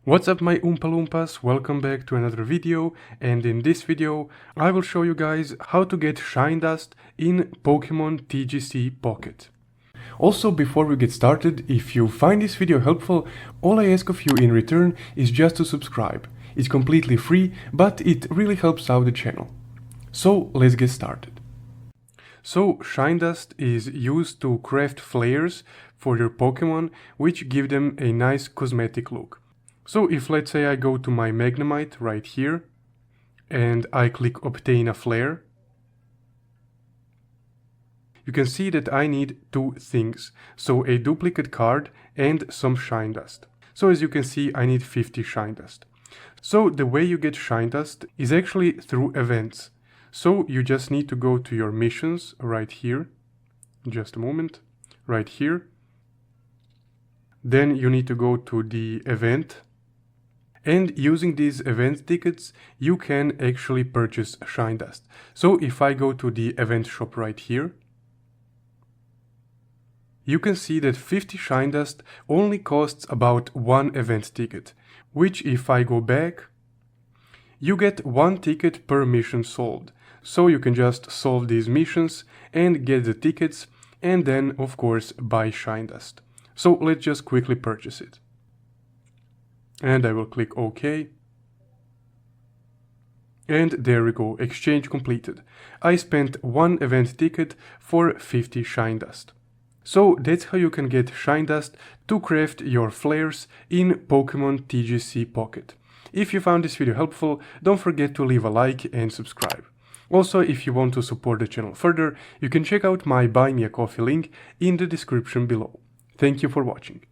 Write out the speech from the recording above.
What's up my Oompa Loompas, welcome back to another video, and in this video I will show you guys how to get Shinedust in Pokemon TCG Pocket. Also, before we get started, if you find this video helpful, all I ask of you in return is just to subscribe. It's completely free, but it really helps out the channel. So let's get started. So Shinedust is used to craft flares for your Pokemon, which give them a nice cosmetic look. So if let's say I go to my Magnemite right here and I click obtain a flare, you can see that I need two things, so a duplicate card and some Shinedust. So as you can see, I need 50 Shinedust. So the way you get Shinedust is actually through events. So you just need to go to your missions right here, just a moment, right here. Then you need to go to the event. And using these event tickets, you can actually purchase Shinedust. So if I go to the event shop right here, you can see that 50 Shinedust only costs about one event ticket, which if I go back, you get one ticket per mission sold. So you can just solve these missions and get the tickets and then of course buy Shinedust. So let's just quickly purchase it. And I will click OK. And there we go, exchange completed. I spent one event ticket for 50 Shinedust. So that's how you can get Shinedust to craft your flares in Pokemon TCG Pocket. If you found this video helpful, don't forget to leave a like and subscribe. Also, if you want to support the channel further, you can check out my Buy Me a Coffee link in the description below. Thank you for watching.